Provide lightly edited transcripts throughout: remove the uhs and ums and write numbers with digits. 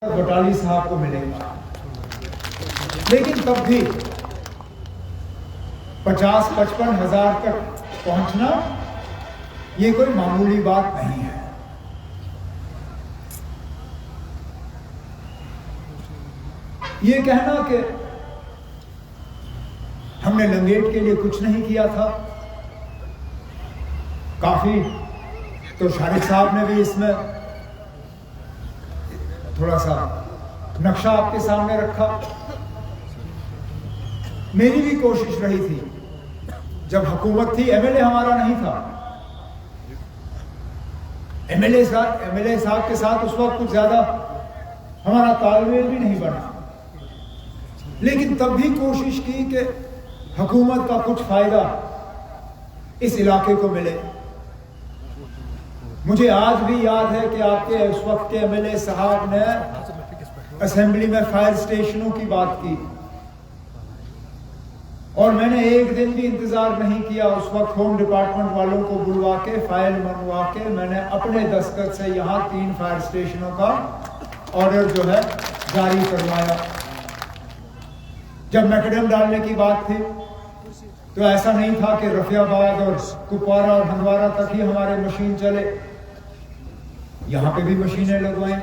बटाली साहब को मिलेगा, लेकिन तब भी 50-55 हजार तक पहुंचना ये कोई मामूली बात नहीं है। ये कहना कि हमने लंगेट के लिए कुछ नहीं किया था, काफी तो शारिक साहब ने भी इसमें थोड़ा सा नक्शा आपके सामने रखा। मेरी भी कोशिश रही थी, जब हुकूमत थी, एमएलए हमारा नहीं था, एमएलए साहब के साथ उस वक्त कुछ ज्यादा हमारा तालमेल भी नहीं बना, लेकिन तब भी कोशिश की कि हुकूमत का कुछ फायदा इस इलाके को मिले। मुझे आज भी याद है कि आपके उस वक्त के एमएलए साहब ने असेंबली में फायर स्टेशनों की बात की, और मैंने एक दिन भी इंतजार नहीं किया। उस वक्त होम डिपार्टमेंट वालों को बुलवा के फाइल मंगवा के मैंने अपने दस्तखत से यहां 3 फायर स्टेशनों का ऑर्डर जो है जारी करवाया। जब मैकेडम डालने की बात थी तो ऐसा नहीं था कि रफियाबाद और कुपवारा और हंदवारा तक ही हमारे मशीन चले, यहां पे भी मशीनें लगवाई।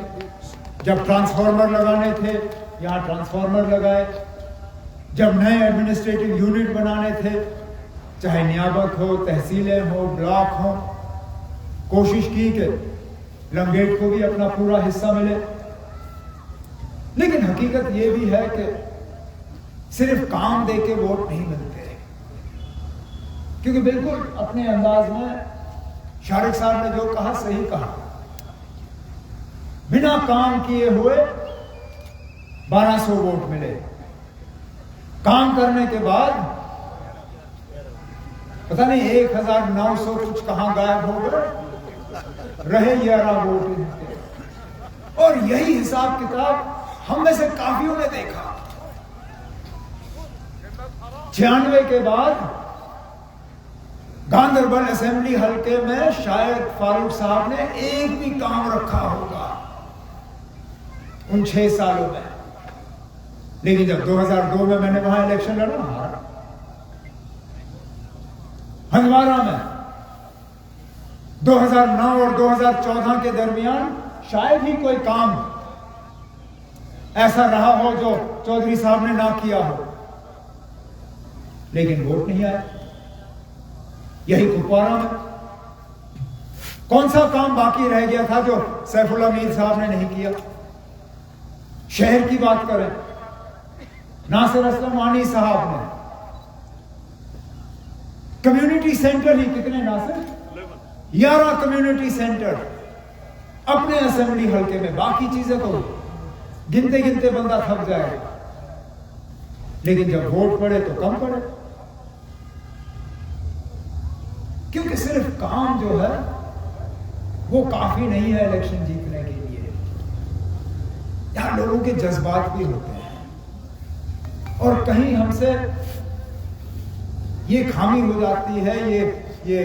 जब ट्रांसफार्मर लगाने थे, यहां ट्रांसफार्मर लगाए। जब नए एडमिनिस्ट्रेटिव यूनिट बनाने थे, चाहे नियाबत हो, तहसीलें हो, ब्लॉक हो, कोशिश की कि लंगेट को भी अपना पूरा हिस्सा मिले। लेकिन हकीकत यह भी है कि सिर्फ काम दे के वोट नहीं मिलते, क्योंकि बिल्कुल अपने अंदाज में शारिक साहब ने जो कहा सही कहा। बिना काम किए हुए 1200 वोट मिले, काम करने के बाद पता नहीं 1900 कुछ कहां गायब हो गए, रहे 11 वोट। और यही हिसाब किताब हम में से काफियों ने देखा। 96 के बाद गांधरबल असेंबली हल्के में शायद फारूक साहब ने एक भी काम रखा होगा उन 6 सालों में। लेकिन जब 2002 में मैंने वहां इलेक्शन लड़ा, हारा। हंदवारा में 2009 और 2014 के दरमियान शायद ही कोई काम ऐसा रहा हो जो चौधरी साहब ने ना किया हो, लेकिन वोट नहीं आया। यही कुपवारा में कौन सा काम बाकी रह गया था जो सैफुल्लाह मीर साहब ने नहीं किया। शहर की बात करें, नासिर असलम वानी साहब ने कम्युनिटी सेंटर ही कितने, नासिर 11 कम्युनिटी सेंटर अपने असेंबली हल्के में। बाकी चीजें तो गिनते गिनते बंदा थक जाएगा, लेकिन जब वोट पड़े तो कम पड़े, क्योंकि सिर्फ काम जो है वो काफी नहीं है इलेक्शन जीतने के लिए। यहां लोगों के जज्बात भी होते हैं, और कहीं हमसे ये खामी हो जाती है, ये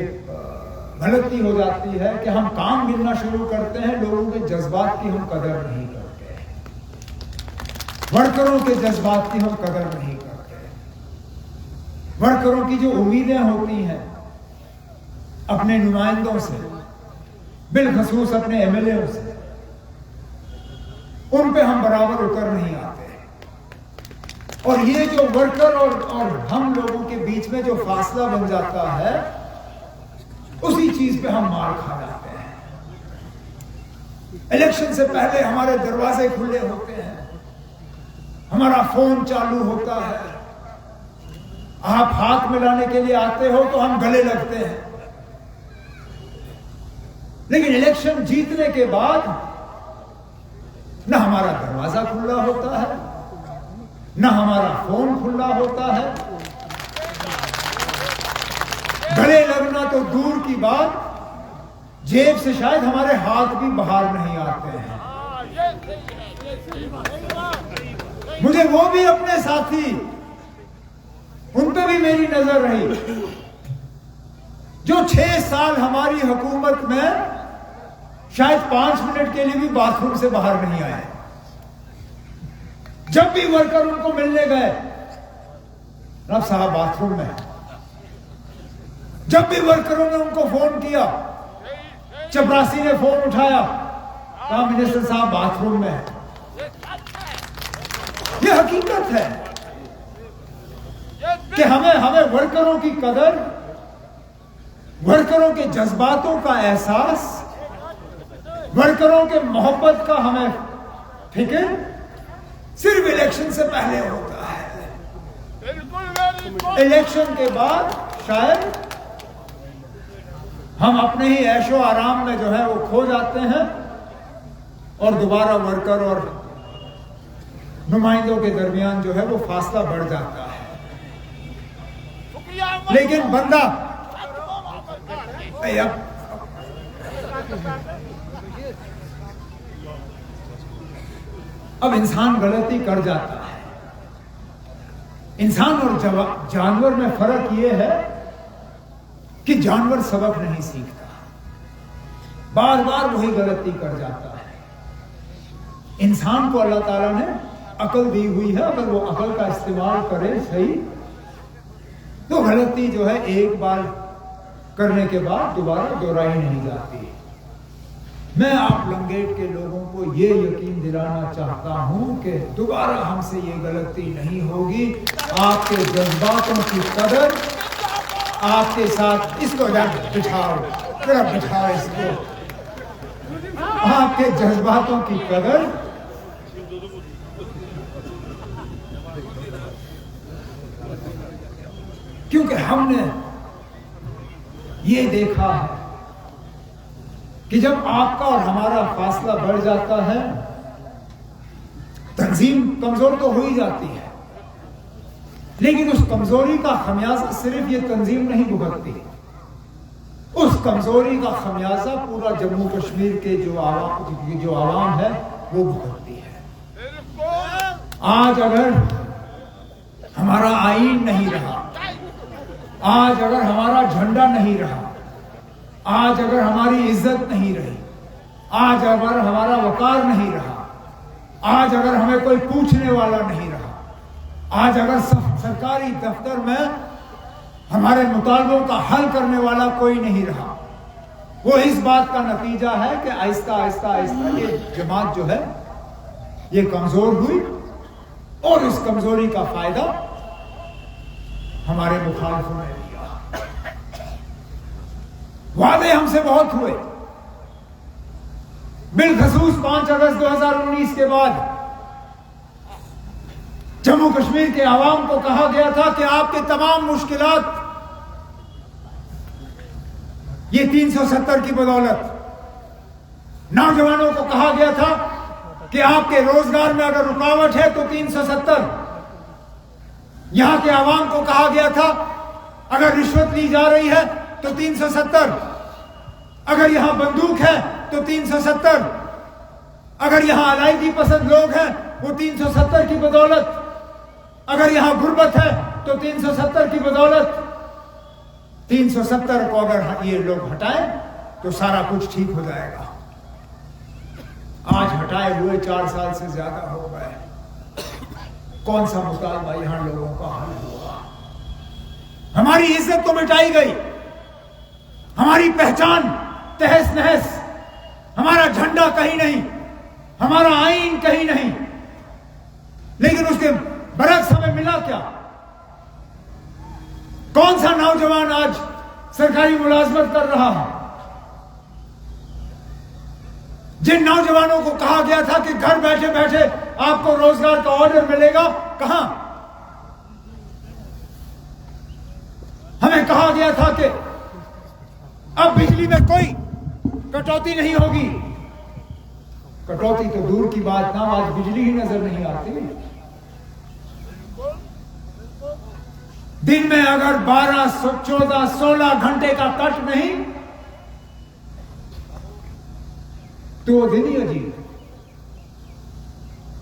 गलती हो जाती है कि हम काम गिनना शुरू करते हैं, लोगों के जज्बात की हम कदर नहीं करते, वर्करों के जज्बात की हम कदर नहीं करते। वर्करों की जो उम्मीदें होती हैं अपने नुमाइंदों से, बिलखसूस अपने एमएलए से, उन पे हम बराबर उतर नहीं आते। और ये जो वर्कर और हम लोगों के बीच में जो फासला बन जाता है, उसी चीज पे हम मार खा जाते हैं। इलेक्शन से पहले हमारे दरवाजे खुले होते हैं, हमारा फोन चालू होता है, आप हाथ मिलाने के लिए आते हो तो हम गले लगते हैं। लेकिन इलेक्शन जीतने के बाद न हमारा दरवाजा खुला होता है, न हमारा फोन खुला होता है, गले लगना तो दूर की बात, जेब से शायद हमारे हाथ भी बाहर नहीं आते हैं। मुझे वो भी अपने साथी, उन पे भी मेरी नजर रही, जो 6 साल हमारी हुकूमत में शायद 5 मिनट के लिए भी बाथरूम से बाहर नहीं आए। जब भी वर्कर उनको मिलने गए, अब साहब बाथरूम में है। जब भी वर्करों ने उनको फोन किया, चपरासी ने फोन उठाया, कहा मिनिस्टर साहब बाथरूम में है। यह हकीकत है कि हमें वर्करों की कदर, वर्करों के जज्बातों का एहसास, वर्करों के मोहब्बत का हमें फिक्र सिर्फ इलेक्शन से पहले होता है। इलेक्शन के बाद शायद हम अपने ही ऐशो आराम में जो है वो खो जाते हैं और दोबारा वर्कर और नुमाइंदों के दरमियान जो है वो फासला बढ़ जाता है। लेकिन बंदा अब इंसान गलती कर जाता है। इंसान और जानवर में फर्क यह है कि जानवर सबक नहीं सीखता, बार बार वही गलती कर जाता है। इंसान को अल्लाह ताला ने अकल दी हुई है, अगर वो अकल का इस्तेमाल करे सही तो गलती जो है एक बार करने के बाद दोबारा दोहराई नहीं जाती। मैं आप लंगेट के लोगों को ये यकीन दिलाना चाहता हूं कि दोबारा हमसे ये गलती नहीं होगी। आपके जज्बातों की कदर आपके साथ, इसको बिठाओ, जरा बिठाओ इसको। आपके जज्बातों की कदर क्योंकि हमने ये देखा है कि जब आपका और हमारा फासला बढ़ जाता है, तंजीम कमजोर तो हो ही जाती है, लेकिन उस कमजोरी का खमियाजा सिर्फ ये तंजीम नहीं भुगतती, उस कमजोरी का खमियाजा पूरा जम्मू कश्मीर के जो आवाम है वो भुगतती है। आज अगर हमारा आईन नहीं रहा, आज अगर हमारा झंडा नहीं रहा, आज अगर हमारी इज्जत नहीं रही, आज अगर हमारा वकार नहीं रहा, आज अगर हमें कोई पूछने वाला नहीं रहा, आज अगर सरकारी दफ्तर में हमारे मुतालबों का हल करने वाला कोई नहीं रहा, वो इस बात का नतीजा है कि आहिस्ता आहिस्ता आहिस्ता ये जमात जो है ये कमजोर हुई और इस कमजोरी का फायदा हमारे मुखालिफों ने लिया। वादे हमसे बहुत हुए, बिलखसूस 5 अगस्त 2019 के बाद जम्मू कश्मीर के आवाम को कहा गया था कि आपके तमाम मुश्किलात ये 370 की बदौलत, नौजवानों को कहा गया था कि आपके रोजगार में अगर रुकावट है तो 370, यहां के आवाम को कहा गया था अगर रिश्वत ली जा रही है तो 370, अगर यहां बंदूक है तो 370, अगर यहां अलायदी पसंद लोग हैं वो 370 की बदौलत, अगर यहां गुर्बत है तो 370 की बदौलत। 370 को अगर ये लोग हटाएं तो सारा कुछ ठीक हो जाएगा। आज हटाए हुए 4 साल से ज्यादा हो गए, कौन सा मुतालबा यहां लोगों का हल हुआ? हमारी इज्जत तो मिटाई गई, हमारी पहचान तहस नहस, हमारा झंडा कहीं नहीं, हमारा आईन कहीं नहीं, लेकिन उसके बरक्स हमें मिला क्या? कौन सा नौजवान आज सरकारी मुलाजमत कर रहा है? जिन नौजवानों को कहा गया था कि घर बैठे बैठे आपको रोजगार का ऑर्डर मिलेगा, कहां? हमें कहा गया था कि अब बिजली में कोई कटौती नहीं होगी। कटौती तो दूर की बात ना, आज बिजली ही नजर नहीं आती। दिन में अगर 12, 14, 16 घंटे का कट नहीं तो वो दिन ही अजीब है।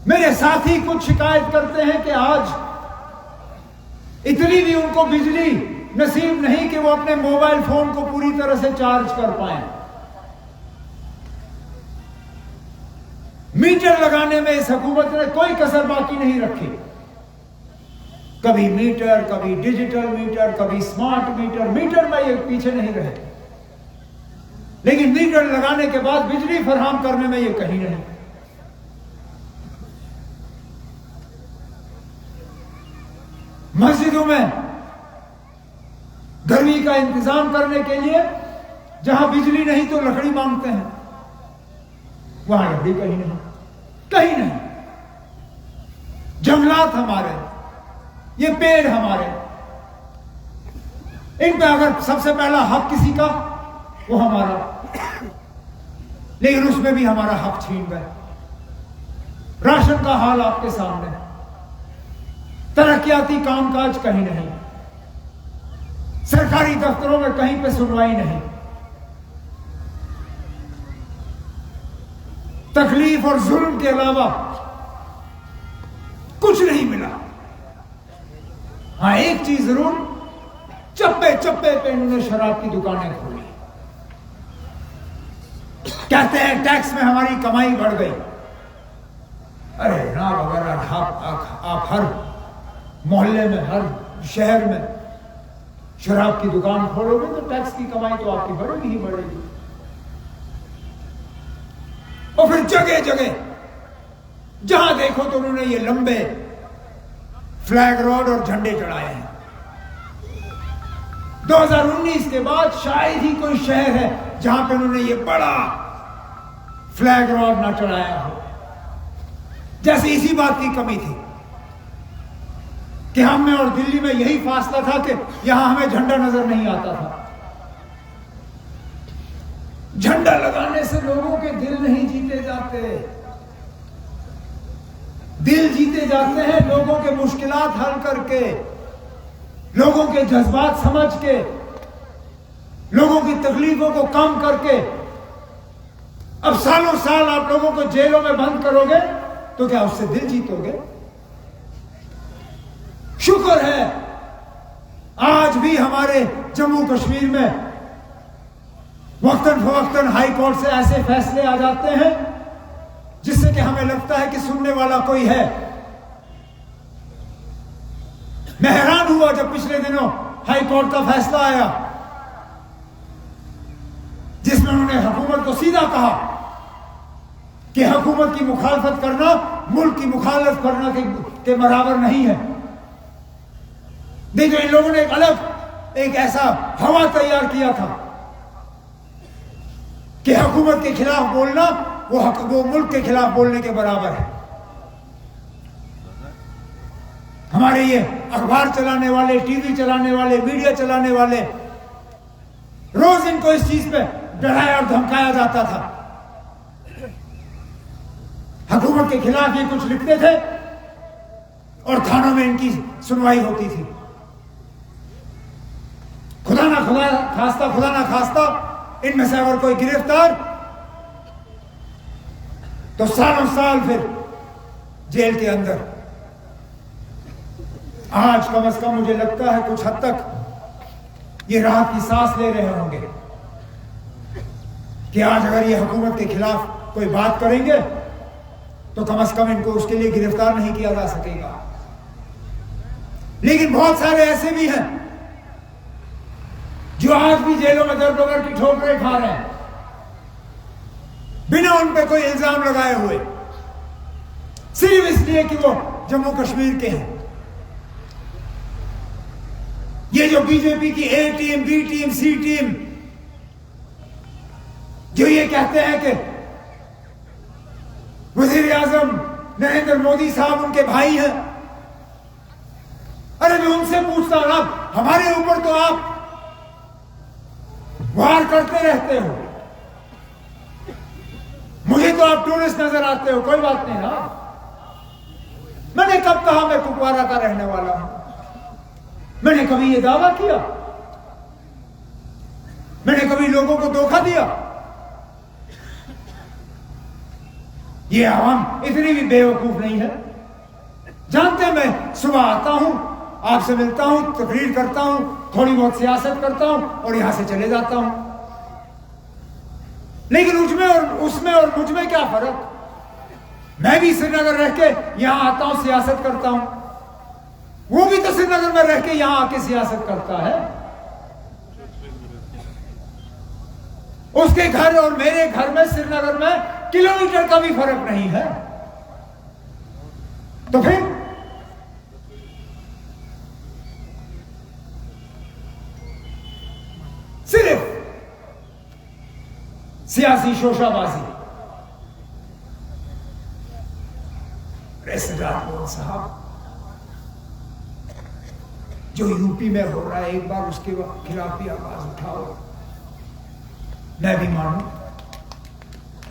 मेरे साथी कुछ शिकायत करते हैं कि आज इतनी भी उनको बिजली नसीब नहीं कि वो अपने मोबाइल फोन को पूरी तरह से चार्ज कर पाए। मीटर लगाने में इस हुकूमत ने कोई कसर बाकी नहीं रखी। कभी मीटर, कभी डिजिटल मीटर, कभी स्मार्ट मीटर। मीटर में ये पीछे नहीं रहे, लेकिन मीटर लगाने के बाद बिजली फराहम करने में ये कहीं नहीं। मस्जिदों में गर्मी का इंतजाम करने के लिए जहां बिजली नहीं तो लकड़ी मांगते हैं, वहां लकड़ी कहीं नहीं, कहीं नहीं। जंगलात हमारे, ये पेड़ हमारे, इन पे अगर सबसे पहला हक किसी का, वो हमारा, लेकिन उसमें भी हमारा हक छीन गए। राशन का हाल आपके सामने, तरक्याती कामकाज कहीं नहीं, सरकारी दफ्तरों में कहीं पे सुनवाई नहीं, तकलीफ और जुल्म के अलावा कुछ नहीं मिला। हाँ, एक चीज जरूर, चप्पे चप्पे पे इन्होंने शराब की दुकानें खोली। कहते हैं टैक्स में हमारी कमाई बढ़ गई। अरे ना, अगर आप हर मोहल्ले में, हर शहर में शराब की दुकान खोलोगे तो टैक्स की कमाई तो आपकी बढ़ेगी ही बढ़ेगी। और फिर जगह जगह जहां देखो तो उन्होंने ये लंबे फ्लैग रॉड और झंडे चढ़ाए हैं। 2019 के बाद शायद ही कोई शहर है जहां पे उन्होंने ये बड़ा फ्लैग रॉड ना चढ़ाया हो। जैसे इसी बात की कमी थी कि हम में और दिल्ली में यही फासला था कि यहां हमें झंडा नजर नहीं आता था। झंडा लगाने से लोगों के दिल नहीं जीते जाते, दिल जीते जाते हैं लोगों के मुश्किलात हल करके, लोगों के जज्बात समझ के, लोगों की तकलीफों को कम करके। अब सालों साल आप लोगों को जेलों में बंद करोगे तो क्या उससे दिल जीतोगे? शुक्र है आज भी हमारे जम्मू कश्मीर में वक्तन फवक्तन हाई कोर्ट से ऐसे फैसले आ जाते हैं जिससे कि हमें लगता है कि सुनने वाला कोई है। मैं हैरान हुआ जब पिछले दिनों हाई कोर्ट का फैसला आया जिसमें उन्होंने हुकूमत को सीधा कहा कि हुकूमत की मुखालफत करना मुल्क की मुखालफत करना के बराबर नहीं है। देखो, इन लोगों ने एक ऐसा हवा तैयार किया था कि हुकूमत के खिलाफ बोलना वो मुल्क के खिलाफ बोलने के बराबर है। हमारे ये अखबार चलाने वाले, टीवी चलाने वाले, मीडिया चलाने वाले, रोज इनको इस चीज पे डराया और धमकाया जाता था। हुकूमत के खिलाफ ये कुछ लिखते थे और थानों में इनकी सुनवाई होती थी। खुदा ना खास्ता इनमें से अगर कोई गिरफ्तार तो सालों साल फिर जेल के अंदर। आज कम से कम मुझे लगता है कुछ हद तक ये राहत की सांस ले रहे होंगे कि आज अगर ये हुकूमत के खिलाफ कोई बात करेंगे तो कम से कम इनको उसके लिए गिरफ्तार नहीं किया जा सकेगा। लेकिन बहुत सारे ऐसे भी हैं जो आज भी जेलों में दर बदर की ठोकरें खा रहे हैं बिना उन पे कोई इल्जाम लगाए हुए, सिर्फ इसलिए कि वो जम्मू कश्मीर के हैं। ये जो बीजेपी की ए टीम, बी टीम, सी टीम जो ये कहते हैं कि वजीर आजम नरेंद्र मोदी साहब उनके भाई हैं। अरे मैं उनसे पूछता हूं, आप हमारे ऊपर तो आप वार करते रहते हो, मुझे तो आप टूरिस्ट नजर आते हो, कोई बात नहीं ना। मैंने कब कहा मैं कुपवारा का रहने वाला हूं? मैंने कभी ये दावा किया? मैंने कभी लोगों को धोखा दिया? ये आवाम इतनी भी बेवकूफ नहीं है, जानते हैं मैं सुबह आता हूं, आपसे मिलता हूं, तकरीर करता हूं, थोड़ी बहुत सियासत करता हूं और यहां से चले जाता हूं। लेकिन उसमें और मुझ में क्या फर्क? मैं भी श्रीनगर रह के यहां आता हूं, सियासत करता हूं। वो भी तो श्रीनगर में रह के यहां आके सियासत करता है। उसके घर और मेरे घर में श्रीनगर में किलोमीटर का भी फर्क नहीं है। तो फिर सिर्फ सियासी शोशाबाजी। रेसिडेंट साहब, जो यूपी में हो रहा है एक बार उसके खिलाफ भी आवाज उठाओ। मैं भी मानू,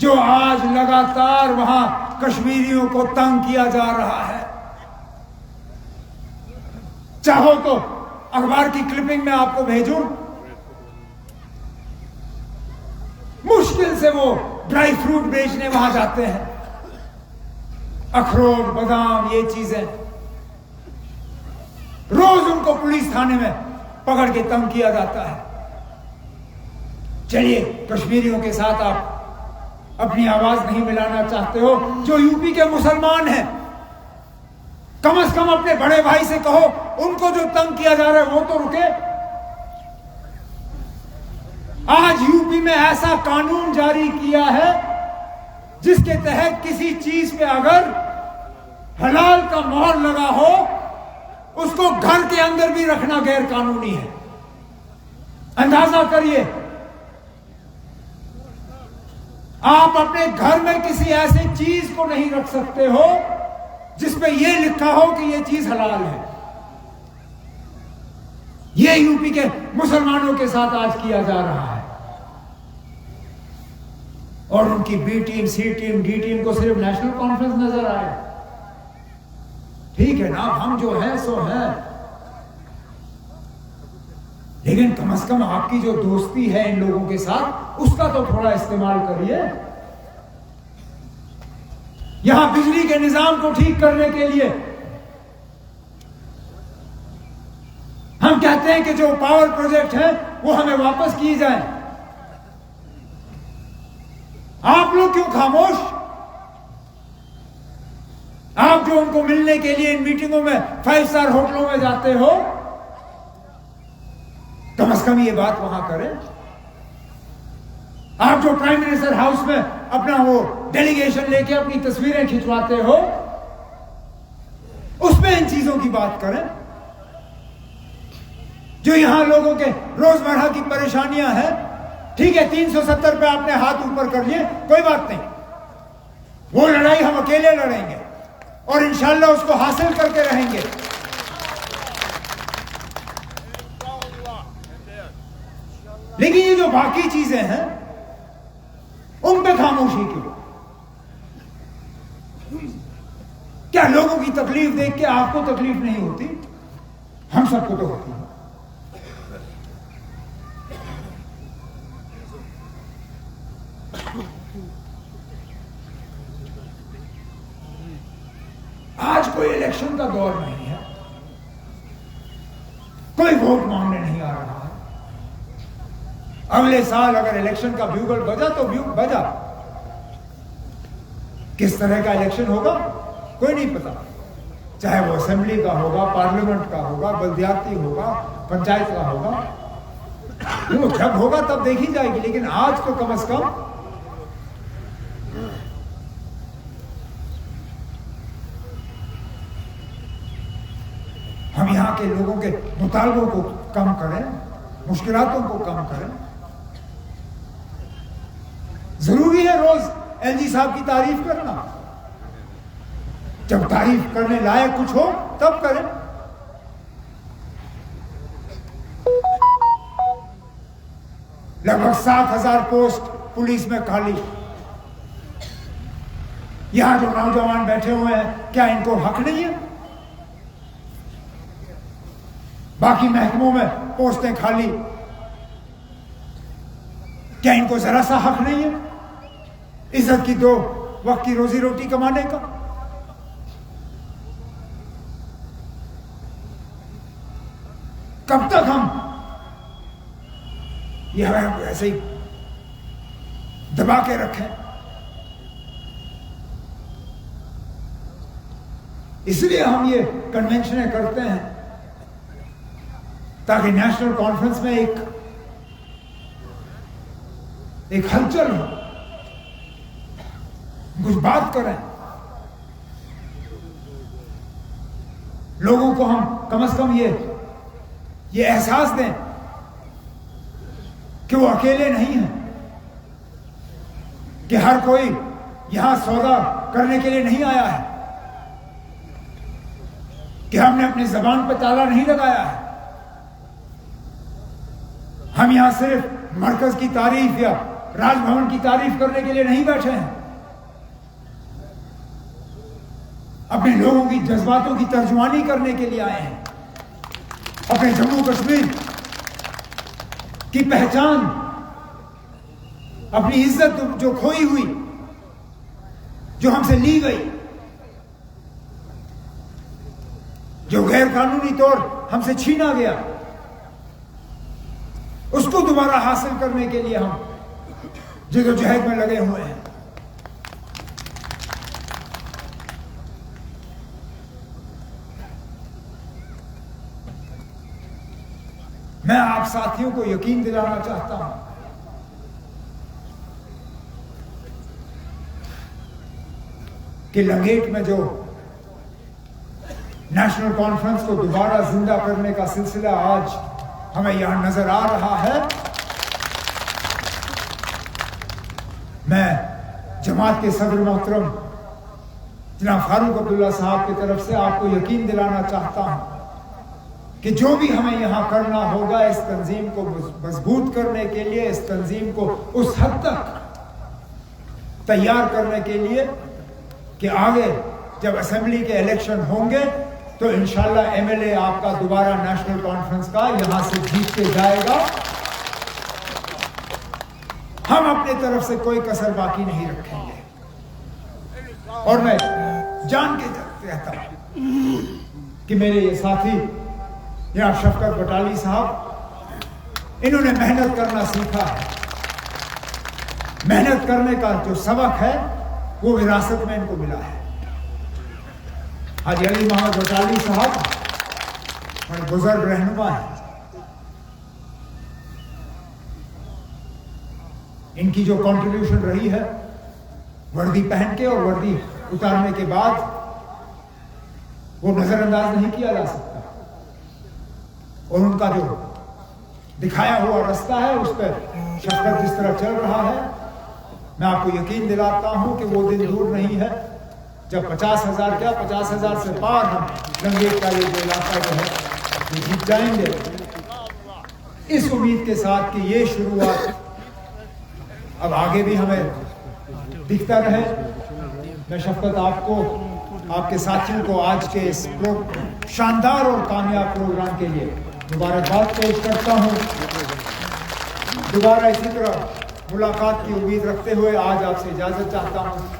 जो आज लगातार वहां कश्मीरियों को तंग किया जा रहा है, चाहो तो अखबार की क्लिपिंग में आपको भेजूं। मुश्किल से वो ड्राई फ्रूट बेचने वहां जाते हैं, अखरोट, बादाम, ये चीजें। रोज उनको पुलिस थाने में पकड़ के तंग किया जाता है। चलिए, कश्मीरियों के साथ आप अपनी आवाज नहीं मिलाना चाहते हो, जो यूपी के मुसलमान हैं, कम से कम अपने बड़े भाई से कहो, उनको जो तंग किया जा रहा है वो तो रुके। आज यूपी में ऐसा कानून जारी किया है जिसके तहत किसी चीज पे अगर हलाल का मोहर लगा हो, उसको घर के अंदर भी रखना गैर कानूनी है। अंदाजा करिए, आप अपने घर में किसी ऐसी चीज को नहीं रख सकते हो जिसपे यह लिखा हो कि यह चीज हलाल है। यह यूपी के मुसलमानों के साथ आज किया जा रहा है। और उनकी बी टीम, सी टीम, डी टीम को सिर्फ नेशनल कॉन्फ्रेंस नजर आए। ठीक है ना, हम जो है सो है, लेकिन कम से कम आपकी जो दोस्ती है इन लोगों के साथ, उसका तो थोड़ा इस्तेमाल करिए। यहां बिजली के निजाम को ठीक करने के लिए हम कहते हैं कि जो पावर प्रोजेक्ट है वो हमें वापस किए जाए। आप लोग क्यों खामोश? आप जो उनको मिलने के लिए इन मीटिंगों में 5 स्टार होटलों में जाते हो, कम से कम ये बात वहां करें। आप जो प्राइम मिनिस्टर हाउस में अपना वो डेलीगेशन लेके अपनी तस्वीरें खिंचवाते हो, उसमें इन चीजों की बात करें। जो यहां लोगों के रोजमर्रा की परेशानियां हैं, ठीक है, 370 पे आपने हाथ ऊपर कर लिए, कोई बात नहीं, वो लड़ाई हम अकेले लड़ेंगे और इंशाल्लाह उसको हासिल करके रहेंगे। लेकिन ये जो बाकी चीजें हैं, उन पे खामोशी क्यों? क्या लोगों की तकलीफ देख के आपको तकलीफ नहीं होती? हम सबको तो होती है। आज कोई इलेक्शन का दौर नहीं है, कोई वोट मांगने नहीं आ रहा है। अगले साल अगर इलेक्शन का ब्यूगल बजा तो बजा। किस तरह का इलेक्शन होगा कोई नहीं पता, चाहे वो असेंबली का होगा, पार्लियामेंट का होगा, बल्दियाती होगा, पंचायत का होगा। वो जब होगा तब देखी जाएगी। लेकिन आज तो कम से कम हम यहां के लोगों के मुतालबों को कम करें, मुश्किलातों को कम करें। जरूरी है रोज एलजी साहब की तारीफ करना। जब तारीफ करने लायक कुछ हो तब करें। लगभग 7,000 पोस्ट पुलिस में खाली। यहां जो नौजवान बैठे हुए हैं, क्या इनको हक नहीं है? बाकी महकमों में पोस्टें खाली, क्या इनको जरा सा हक नहीं है इज्जत की 2 वक्त की रोजी रोटी कमाने का? कब तक हम यह ऐसे ही दबा के रखें? इसलिए हम ये कन्वेंशनें करते हैं ताकि नेशनल कॉन्फ्रेंस में एक हलचल हो, कुछ बात करें, लोगों को हम कम से कम ये एहसास दें कि वो अकेले नहीं हैं, कि हर कोई यहां सौदा करने के लिए नहीं आया है, कि हमने अपनी जबान पर ताला नहीं लगाया है। हम यहां सिर्फ मरकज की तारीफ या राजभवन की तारीफ करने के लिए नहीं बैठे हैं, अपने लोगों की जज्बातों की तर्जुमानी करने के लिए आए हैं, अपने जम्मू कश्मीर की पहचान, अपनी इज्जत जो खोई हुई, जो हमसे ली गई, जो गैर कानूनी तौर हमसे छीना गया, उसको दोबारा हासिल करने के लिए हम जिद्दोजहद में लगे हुए हैं। मैं आप साथियों को यकीन दिलाना चाहता हूं कि लंगेट में जो नेशनल कॉन्फ्रेंस को दोबारा जिंदा करने का सिलसिला आज हमें यहां नजर आ रहा है, मैं जमात के सदर मोहतरम जनाब फारूक अब्दुल्ला साहब की तरफ से आपको यकीन दिलाना चाहता हूं कि जो भी हमें यहां करना होगा इस तंजीम को मजबूत करने के लिए, इस तंजीम को उस हद तक तैयार करने के लिए कि आगे जब असेंबली के इलेक्शन होंगे तो इंशाल्लाह एमएलए आपका दोबारा नेशनल कॉन्फ्रेंस का यहां से जीत के जाएगा। हम अपने तरफ से कोई कसर बाकी नहीं रखेंगे। और मैं जान के कहता हूं कि मेरे ये साथी जनाब शफकत बटाली साहब, इन्होंने मेहनत करना सीखा है। मेहनत करने का जो सबक है वो विरासत में इनको मिला है। हाजी अली मोहम्मद बटाली साहब बड़े बुजुर्ग रहनुमा हैं। इनकी जो कंट्रीब्यूशन रही है वर्दी पहन के और वर्दी उतारने के बाद, वो नजरअंदाज नहीं किया जा सकता। और उनका जो दिखाया हुआ रास्ता है उस पर शफकत जिस तरह चल रहा है, मैं आपको यकीन दिलाता हूं कि वो दिन दूर नहीं है जब 50,000 क्या 50,000 से पार हम लंगेट का ये जो इलाका जो है वो जीत जाएंगे। इस उम्मीद के साथ कि ये शुरुआत अब आगे भी हमें दिखता रहे। मैं शफकत आपको, आपके साथियों को आज के इस शानदार और कामयाब प्रोग्राम के लिए मुबारकबाद पेश करता हूँ। दोबारा इसी तरह मुलाकात की उम्मीद रखते हुए आज आपसे इजाजत चाहता हूँ।